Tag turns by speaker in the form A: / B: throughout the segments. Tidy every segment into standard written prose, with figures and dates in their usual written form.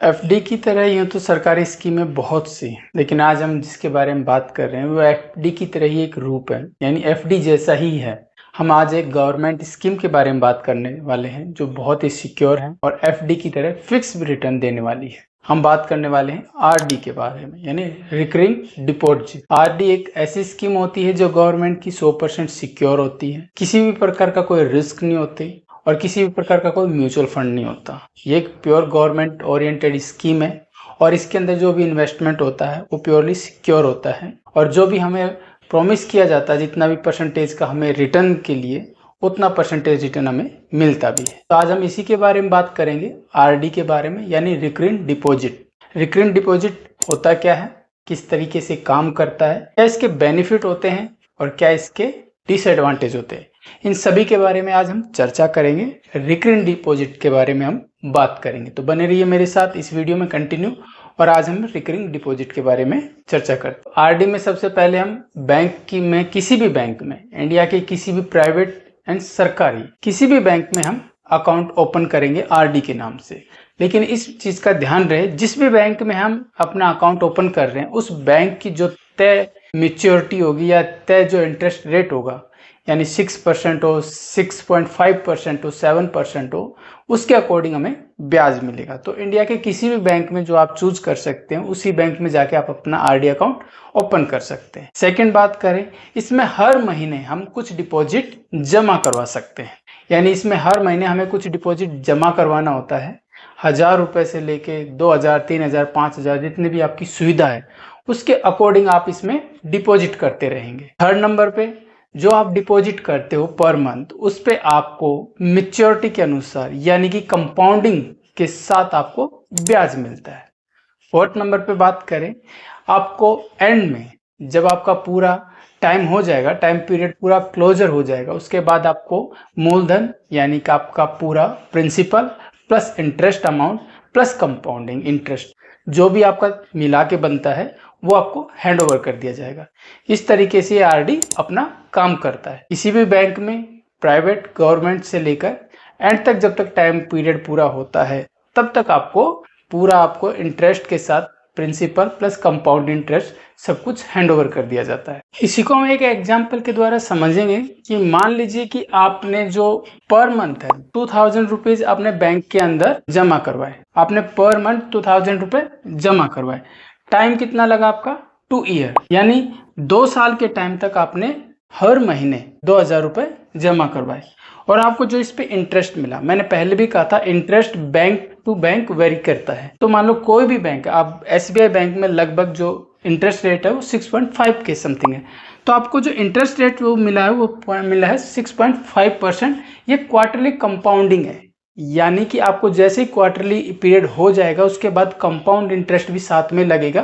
A: FD की तरह यूँ तो सरकारी स्कीमें बहुत सी हैं, लेकिन आज हम जिसके बारे में बात कर रहे हैं वो एफडी की तरह ही एक रूप है, यानी एफडी जैसा ही है। हम आज एक गवर्नमेंट स्कीम के बारे में बात करने वाले हैं जो बहुत ही सिक्योर है और एफडी की तरह फिक्स रिटर्न देने वाली है। हम बात करने वाले हैं आरडी के बारे में, यानी रिकरिंग डिपॉजिट। आरडी एक ऐसी स्कीम होती है जो गवर्नमेंट की 100% सिक्योर होती है, किसी भी प्रकार का कोई रिस्क नहीं होती और किसी भी प्रकार का कोई म्यूचुअल फंड नहीं होता। ये एक प्योर गवर्नमेंट ओरिएंटेड स्कीम है और इसके अंदर जो भी इन्वेस्टमेंट होता है वो प्योरली सिक्योर होता है और जो भी हमें प्रॉमिस किया जाता है जितना भी परसेंटेज का हमें रिटर्न के लिए, उतना परसेंटेज रिटर्न हमें मिलता भी है। तो आज हम इसी के बारे में बात करेंगे, आरडी के बारे में, यानी रिकरिंग डिपॉजिट। रिकरिंग डिपॉजिट होता क्या है, किस तरीके से काम करता है, क्या इसके बेनिफिट होते हैं और क्या इसके डिसएडवांटेज होते हैं, इन सभी के बारे में आज हम चर्चा करेंगे। रिकरिंग डिपॉजिट के बारे में हम बात करेंगे, तो बने रहिए मेरे साथ इस वीडियो में कंटिन्यू। और आज हम रिकरिंग डिपॉजिट के बारे में चर्चा करते हैं। आरडी में सबसे पहले हम किसी भी बैंक में, इंडिया के किसी भी प्राइवेट एंड सरकारी किसी भी बैंक में हम अकाउंट ओपन करेंगे आरडी के नाम से। लेकिन इस चीज का ध्यान रहे, जिस भी बैंक में हम अपना अकाउंट ओपन कर रहे हैं उस बैंक की जो तय मैच्योरिटी होगी या तय जो इंटरेस्ट रेट होगा, यानी 6% हो, 6.5% हो, 7% हो, उसके अकॉर्डिंग हमें ब्याज मिलेगा। तो इंडिया के किसी भी बैंक में जो आप चूज कर सकते हैं उसी बैंक में जाके आप अपना आरडी अकाउंट ओपन कर सकते हैं। सेकंड बात करें, इसमें हर महीने हम कुछ डिपॉजिट जमा करवा सकते हैं, यानी इसमें हर महीने हमें कुछ डिपॉजिट जमा करवाना होता है। 1000 रुपए से लेके 2000, 3000, 5000, जितनी भी आपकी सुविधा है उसके अकॉर्डिंग आप इसमें डिपॉजिट करते रहेंगे। थर्ड नंबर पे जो आप डिपॉजिट करते हो पर मंथ, उस पे आपको मैच्योरिटी के अनुसार यानी कि कंपाउंडिंग के साथ आपको ब्याज मिलता है। फोर्थ नंबर पे बात करें, आपको एंड में जब आपका पूरा टाइम हो जाएगा, टाइम पीरियड पूरा क्लोजर हो जाएगा, उसके बाद आपको मूलधन यानी कि आपका पूरा principal plus interest amount plus compounding interest जो भी आपका मिला के बनता है वो आपको हैंड ओवर कर दिया जाएगा। इस तरीके से आरडी अपना काम करता है। किसी भी बैंक में, प्राइवेट, गवर्नमेंट से लेकर एंड तक, जब तक टाइम पीरियड पूरा होता है तब तक आपको इंटरेस्ट के साथ प्रिंसिपल प्लस कंपाउंड इंटरेस्ट सब कुछ हैंड ओवर कर दिया जाता है। इसी को हम एक एग्जाम्पल के द्वारा समझेंगे कि मान लीजिए कि आपने जो पर मंथ है 2000 रुपीज अपने बैंक के अंदर जमा करवाए, आपने पर मंथ 2000 रुपए जमा करवाए। टाइम कितना लगा आपका? 2 ईयर, यानी 2 साल के टाइम तक आपने हर महीने 2000 रुपए जमा करवाए और आपको जो इस पे इंटरेस्ट मिला, मैंने पहले भी कहा था interest bank to bank vary करता है। तो मान लो कोई भी बैंक, आप एसबीआई बैंक में लगभग जो इंटरेस्ट रेट है वो 6.5 के समथिंग है, तो आपको जो इंटरेस्ट रेट वो मिला है 6.5%। ये क्वार्टरली कंपाउंडिंग है, यानी कि आपको जैसे ही क्वार्टरली पीरियड हो जाएगा उसके बाद कंपाउंड इंटरेस्ट भी साथ में लगेगा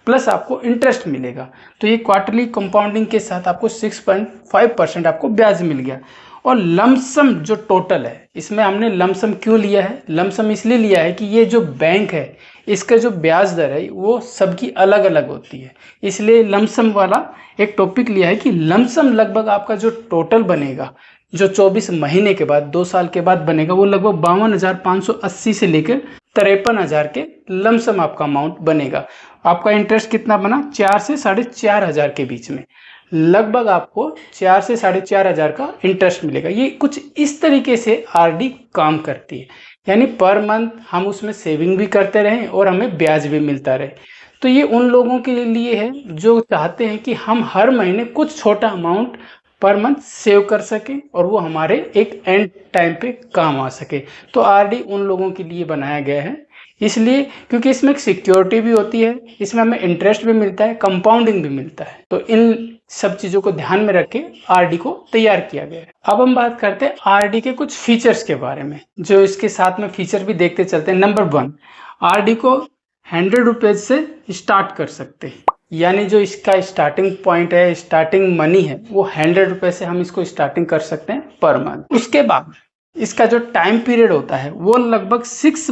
A: प्लस आपको इंटरेस्ट मिलेगा। तो ये क्वार्टरली कंपाउंडिंग के साथ आपको 6.5% आपको ब्याज मिल गया। और लमसम जो टोटल है, इसमें हमने लमसम क्यों लिया है? लमसम इसलिए लिया है कि ये जो बैंक है इसका जो ब्याज दर है वो सबकी अलग अलग होती है, इसलिए लमसम वाला एक टॉपिक लिया है कि लमसम लगभग आपका जो टोटल बनेगा, जो 24 महीने के बाद 2 साल के बाद बनेगा, वो लगभग 52,580 से लेकर 53,000 के लमसम आपका अमाउंट बनेगा। आपका इंटरेस्ट कितना बना? 4 से 4,500 के बीच में, लगभग आपको 4 से 4,500 का इंटरेस्ट मिलेगा। ये कुछ इस तरीके से आरडी काम करती है, यानी पर मंथ हम उसमें सेविंग भी करते रहें और हमें ब्याज भी मिलता रहे। तो ये उन लोगों के लिए है जो चाहते हैं कि हम हर महीने कुछ छोटा अमाउंट पर मंथ सेव कर सके और वो हमारे एक एंड टाइम पे काम आ सके। तो आरडी उन लोगों के लिए बनाया गया है, इसलिए क्योंकि इसमें एक सिक्योरिटी भी होती है, इसमें हमें इंटरेस्ट भी मिलता है, कंपाउंडिंग भी मिलता है। तो इन सब चीजों को ध्यान में रख के आरडी को तैयार किया गया है। अब हम बात करते हैं आरडी के कुछ फीचर्स के बारे में, जो इसके साथ में फीचर भी देखते चलते हैं। नंबर 1, आरडी को 100 रुपए से स्टार्ट कर सकते हैं, यानी जो इसका स्टार्टिंग पॉइंट है, स्टार्टिंग मनी है, वो 100 रुपए से हम इसको स्टार्टिंग कर सकते हैं पर मंथ। उसके बाद इसका जो टाइम पीरियड होता है वो लगभग 6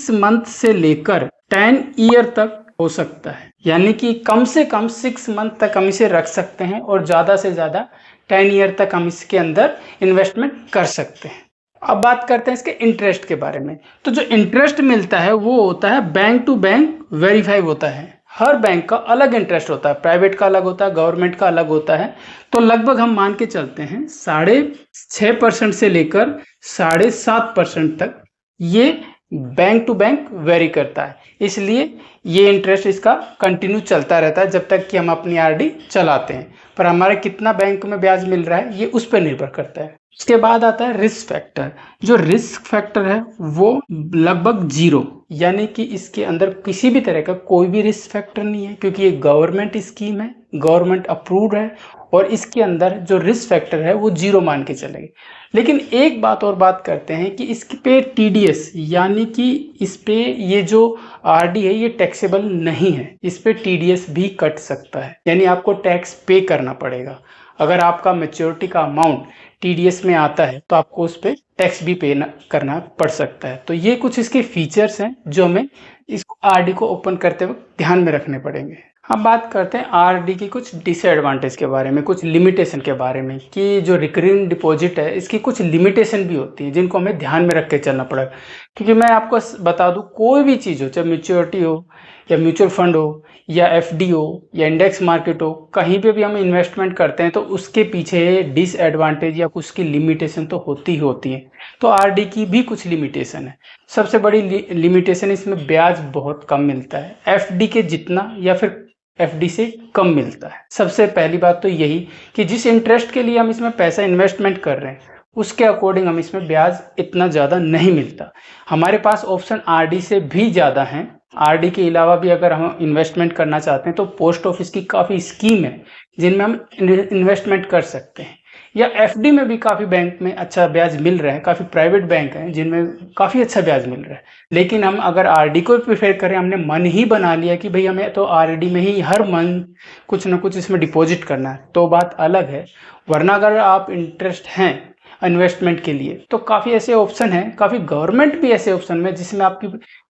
A: मंथ से लेकर 10 ईयर तक हो सकता है, यानी कि कम से कम 6 मंथ तक हम इसे रख सकते हैं और ज्यादा से ज्यादा 10 ईयर तक हम इसके अंदर इन्वेस्टमेंट कर सकते हैं। अब बात करते हैं इसके इंटरेस्ट के बारे में। तो जो इंटरेस्ट मिलता है वो होता है बैंक टू बैंक वेरीफाई होता है। हर बैंक का अलग इंटरेस्ट होता है, प्राइवेट का अलग होता है, गवर्नमेंट का अलग होता है। तो लगभग हम मान के चलते हैं 6.5% से लेकर 7.5% तक ये बैंक टू बैंक वेरी करता है। इसलिए ये इंटरेस्ट इसका कंटिन्यू चलता रहता है जब तक कि हम अपनी आरडी चलाते हैं। पर हमारे कितना बैंक में ब्याज मिल रहा है ये उस पर निर्भर करता है। उसके बाद आता है रिस्क फैक्टर। जो रिस्क फैक्टर है वो लगभग 0, यानी कि इसके अंदर किसी भी तरह का कोई भी रिस्क फैक्टर नहीं है, क्योंकि ये गवर्नमेंट स्कीम है, गवर्नमेंट अप्रूव्ड है, और इसके अंदर जो रिस्क फैक्टर है वो 0 मान के चलेंगे। लेकिन एक बात और बात करते हैं कि इस पे टीडीएस, यानी कि इस पे ये जो आरडी है ये टैक्सेबल नहीं है, इस पे टीडीएस भी कट सकता है, यानी आपको टैक्स पे करना पड़ेगा। अगर आपका मैच्योरिटी का अमाउंट टीडीएस में आता है तो आपको उस पर टैक्स भी पे करना पड़ सकता है। तो ये कुछ इसके फीचर्स हैं जो हमें इस आरडी को ओपन करते वक्त ध्यान में रखने पड़ेंगे। हम बात करते हैं आरडी की कुछ डिसएडवांटेज के बारे में, कुछ लिमिटेशन के बारे में, कि जो रिकरिंग डिपॉजिट है इसकी कुछ लिमिटेशन भी होती है जिनको हमें ध्यान में रख के चलना पड़ेगा। क्योंकि मैं आपको बता दूं, कोई भी चीज़ हो, चाहे मैच्योरिटी हो या म्यूचुअल फंड हो या एफडी हो या इंडेक्स मार्केट हो, कहीं पे भी हम इन्वेस्टमेंट करते हैं तो उसके पीछे डिसएडवांटेज या कुछ की लिमिटेशन तो होती ही होती है। तो आरडी की भी कुछ लिमिटेशन है। सबसे बड़ी लिमिटेशन इसमें ब्याज बहुत कम मिलता है, एफडी के जितना या फिर एफडी से कम मिलता है। सबसे पहली बात तो यही कि जिस इंटरेस्ट के लिए हम इसमें पैसा इन्वेस्टमेंट कर रहे हैं उसके अकॉर्डिंग हम इसमें ब्याज इतना ज़्यादा नहीं मिलता। हमारे पास ऑप्शन आरडी से भी ज़्यादा हैं। आरडी के अलावा भी अगर हम इन्वेस्टमेंट करना चाहते हैं तो पोस्ट ऑफिस की काफ़ी स्कीम है जिनमें हम इन्वेस्टमेंट कर सकते हैं, या एफडी में भी काफ़ी बैंक में अच्छा ब्याज मिल रहा है, काफ़ी प्राइवेट बैंक हैं जिनमें काफ़ी अच्छा ब्याज मिल रहा है। लेकिन हम अगर आरडी को प्रेफर करें, हमने मन ही बना लिया कि भाई हमें तो आरडी में ही हर मंथ कुछ ना कुछ इसमें डिपॉजिट करना है, तो बात अलग है। वरना अगर आप इंटरेस्ट हैं इन्वेस्टमेंट के लिए तो काफ़ी ऐसे ऑप्शन हैं, काफ़ी गवर्नमेंट भी ऐसे ऑप्शन में जिसमें आपकी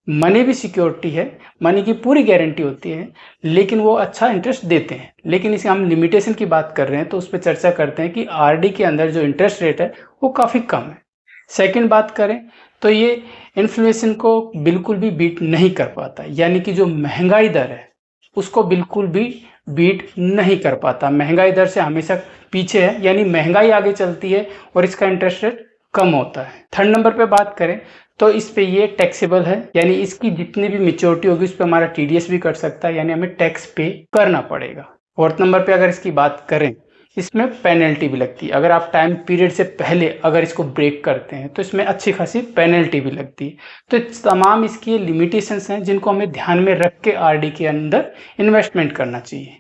A: मनी भी सिक्योरिटी है, मनी की पूरी गारंटी होती है, लेकिन वो अच्छा इंटरेस्ट देते हैं। लेकिन इसे हम लिमिटेशन की बात कर रहे हैं तो उस पर चर्चा करते हैं कि आरडी के अंदर जो इंटरेस्ट रेट है वो काफ़ी कम है। सेकंड बात करें तो ये इन्फ्लेशन को बिल्कुल भी बीट नहीं कर पाता, यानी कि जो महंगाई दर है उसको बिल्कुल भी बीट नहीं कर पाता, महंगाई दर से हमेशा पीछे है, यानी महंगाई आगे चलती है और इसका इंटरेस्ट रेट कम होता है। थर्ड नंबर पे बात करें तो इस पे ये टैक्सेबल है, यानी इसकी जितनी भी मैच्योरिटी होगी उस पर हमारा टीडीएस भी कट सकता है, यानी हमें टैक्स पे करना पड़ेगा। फोर्थ नंबर पे अगर इसकी बात करें, इसमें पेनल्टी भी लगती है। अगर आप टाइम पीरियड से पहले अगर इसको ब्रेक करते हैं तो इसमें अच्छी खासी पेनल्टी भी लगती है। तो तमाम इसकी लिमिटेशंस हैं जिनको हमें ध्यान में रख के आरडी के अंदर इन्वेस्टमेंट करना चाहिए।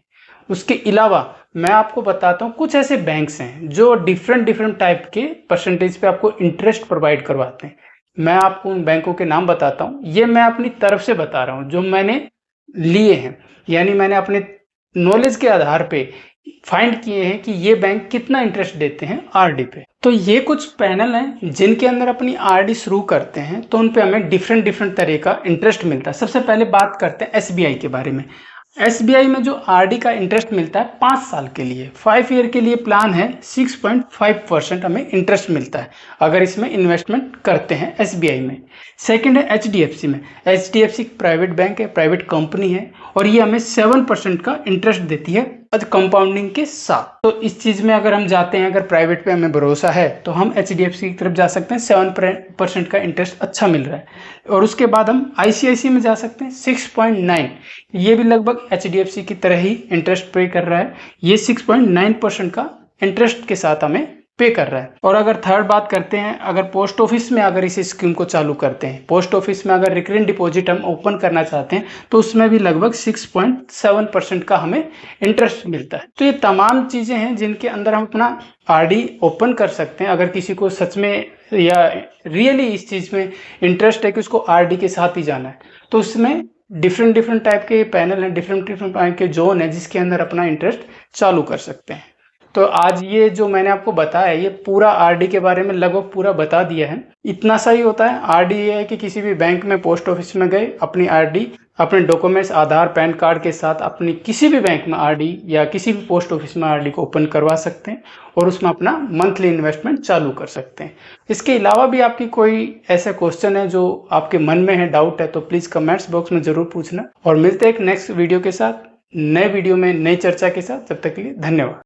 A: उसके अलावा मैं आपको बताता हूँ कुछ ऐसे बैंक्स हैं जो डिफरेंट टाइप के परसेंटेज पे आपको इंटरेस्ट प्रोवाइड करवाते हैं। मैं आपको उन बैंकों के नाम बताता हूँ, ये मैं अपनी तरफ से बता रहा हूँ जो मैंने लिए हैं, यानी मैंने अपने नॉलेज के आधार पे फाइंड किए हैं कि ये बैंक कितना इंटरेस्ट देते हैं आरडी पे। तो ये कुछ पैनल हैं जिनके अंदर अपनी आरडी शुरू करते हैं तो उन पे हमें डिफरेंट तरह का इंटरेस्ट मिलता है। सबसे पहले बात करते हैं एसबीआई के बारे में। एसबीआई में जो आरडी का इंटरेस्ट मिलता है 5 साल के लिए, 5 ईयर के लिए प्लान है, 6.5% हमें इंटरेस्ट मिलता है अगर इसमें इन्वेस्टमेंट करते हैं एसबीआई में। सेकंड है एचडीएफसी में। एचडीएफसी प्राइवेट बैंक है, प्राइवेट कंपनी है, और ये हमें 7% का इंटरेस्ट देती है कंपाउंडिंग के साथ। तो इस चीज़ में अगर हम जाते हैं, अगर प्राइवेट पे हमें भरोसा है तो हम एचडीएफसी की तरफ जा सकते हैं, 7% का इंटरेस्ट अच्छा मिल रहा है। और उसके बाद हम आईसीआईसी में जा सकते हैं, 6.9, ये भी लगभग एचडीएफसी की तरह ही इंटरेस्ट पे कर रहा है, ये 6.9% का इंटरेस्ट के साथ हमें पे कर रहा है। और अगर थर्ड बात करते हैं, अगर पोस्ट ऑफिस में अगर इस स्कीम को चालू करते हैं, पोस्ट ऑफिस में अगर रिकरिंग डिपॉजिट हम ओपन करना चाहते हैं तो उसमें भी लगभग 6.7% का हमें इंटरेस्ट मिलता है। तो ये तमाम चीज़ें हैं जिनके अंदर हम अपना आरडी ओपन कर सकते हैं। अगर किसी को सच में या रियली इस चीज़ में इंटरेस्ट है कि उसको आरडी के साथ ही जाना है तो उसमें डिफरेंट टाइप के पैनल हैं, डिफरेंट टाइप के जोन है जिसके अंदर अपना इंटरेस्ट चालू कर सकते हैं। तो आज ये जो मैंने आपको बताया ये पूरा आरडी के बारे में लगभग पूरा बता दिया है। इतना सा ही होता है। आरडी ये है कि किसी भी बैंक में, पोस्ट ऑफिस में गए, अपनी आरडी, अपने डॉक्यूमेंट्स, आधार, पैन कार्ड के साथ अपनी किसी भी बैंक में आरडी या किसी भी पोस्ट ऑफिस में आरडी को ओपन करवा सकते हैं और उसमें अपना मंथली इन्वेस्टमेंट चालू कर सकते हैं। इसके अलावा भी आपकी कोई ऐसा क्वेश्चन है जो आपके मन में है, डाउट है, तो प्लीज़ कमेंट्स बॉक्स में ज़रूर पूछना। और मिलते हैं एक नेक्स्ट वीडियो के साथ, नए वीडियो में नई चर्चा के साथ। तब तक के लिए धन्यवाद।